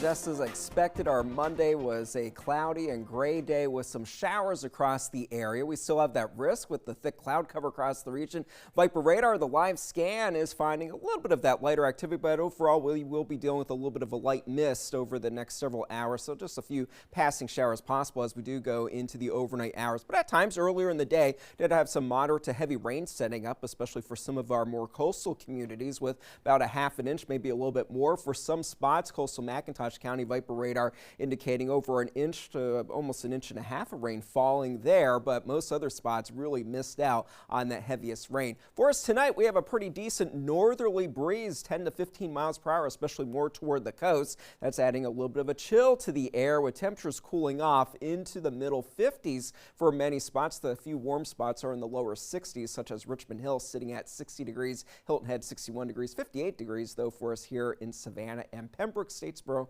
just as expected, our Monday was a cloudy and gray day with some showers across the area. We still have that risk with the thick cloud cover across the region. Viper radar, the live scan, is finding a little bit of that lighter activity, but overall we will be dealing with a little bit of a light mist over the next several hours. So just a few passing showers possible as we do go into the overnight hours. But at times earlier in the day, did have some moderate to heavy rain setting up, especially for some of our more coastal communities, with about a half an inch, maybe a little bit more for some spots. Coastal McIntosh County Viper radar indicating over an inch to almost an inch and a half of rain falling there, but most other spots really missed out on that heaviest rain. For us tonight, we have a pretty decent northerly breeze, 10 to 15 miles per hour, especially more toward the coast. That's adding a little bit of a chill to the air with temperatures cooling off into the middle 50s for many spots. The few warm spots are in the lower 60s, such as Richmond Hill sitting at 60 degrees, Hilton Head 61 degrees, 58 degrees though for us here in Savannah, and Pembroke Statesboro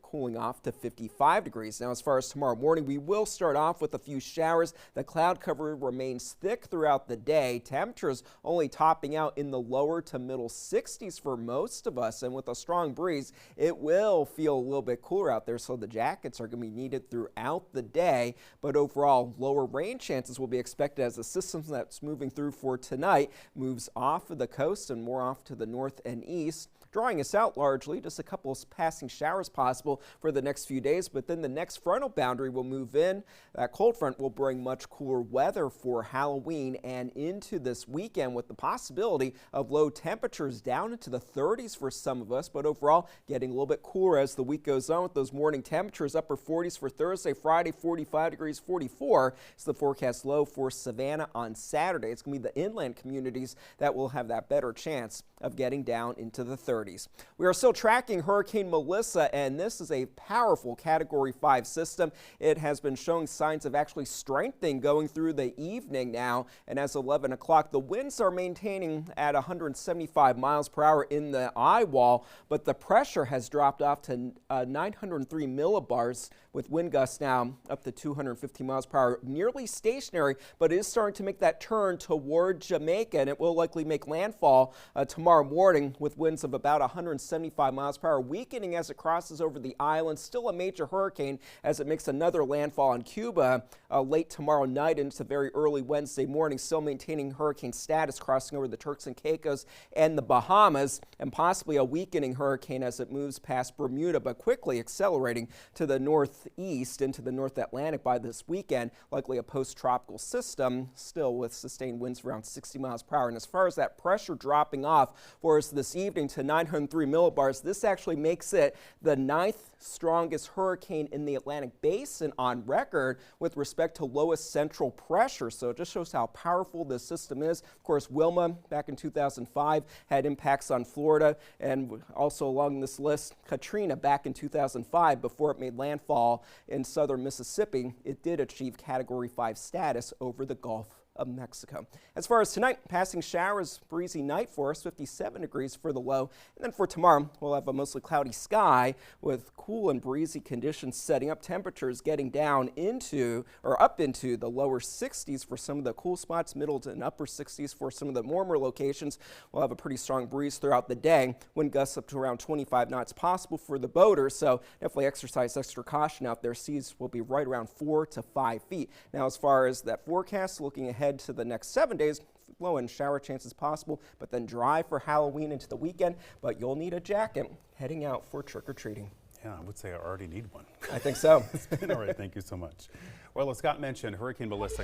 cooling off to 55 degrees. Now, as far as tomorrow morning, we will start off with a few showers. The cloud cover remains thick throughout the day. Temperatures only topping out in the lower to middle 60s for most of us, and with a strong breeze, it will feel a little bit cooler out there, so the jackets are going to be needed throughout the day. But overall, lower rain chances will be expected as the system that's moving through for tonight moves off of the coast and more off to the north and east, drawing us out largely. Just a couple of passing showers possible for the next few days, but then the next frontal boundary will move in. That cold front will bring much cooler weather for Halloween and into this weekend, with the possibility of low temperatures down into the 30s for some of us, but overall getting a little bit cooler as the week goes on, with those morning temperatures upper 40s for Thursday, Friday 45 degrees, 44 is the forecast low for Savannah on Saturday. It's going to be the inland communities that will have that better chance of getting down into the 30s. We are still tracking Hurricane Melissa, and this is a powerful Category 5 system. It has been showing signs of actually strengthening going through the evening now, and as 11 o'clock, the winds are maintaining at 175 miles per hour in the eye wall, but the pressure has dropped off to 903 millibars, with wind gusts now up to 215 miles per hour, nearly stationary, but it is starting to make that turn toward Jamaica, and it will likely make landfall tomorrow morning with winds of about 175 miles per hour, weakening as it crosses over the island. Still a major hurricane as it makes another landfall on Cuba late tomorrow night into very early Wednesday morning, still maintaining hurricane status, crossing over the Turks and Caicos and the Bahamas, and possibly a weakening hurricane as it moves past Bermuda, but quickly accelerating to the northeast into the North Atlantic by this weekend, likely a post-tropical system, still with sustained winds around 60 miles per hour. And as far as that pressure dropping off for us this evening to 903 millibars, this actually makes it the 9th strongest hurricane in the Atlantic Basin on record with respect to lowest central pressure. So it just shows how powerful this system is. Of course, Wilma back in 2005 had impacts on Florida, and also along this list, Katrina back in 2005, before it made landfall in southern Mississippi, it did achieve Category 5 status over the Gulf of Mexico. As far as tonight, passing showers, breezy night for us, 57 degrees for the low. And then for tomorrow, we'll have a mostly cloudy sky with cool and breezy conditions setting up, temperatures getting down into or up into the lower 60s for some of the cool spots, middle to and upper 60s for some of the warmer locations. We'll have a pretty strong breeze throughout the day, wind gusts up to around 25 knots possible for the boaters, so definitely exercise extra caution out there. Seas will be right around 4 to 5 feet. Now, as far as that forecast, looking ahead to the next 7 days, low and shower chances possible, but then dry for Halloween into the weekend. But you'll need a jacket heading out for trick-or-treating. Yeah, I would say I already need one. I think so. All right, thank you so much. Well, as Scott mentioned, Hurricane Melissa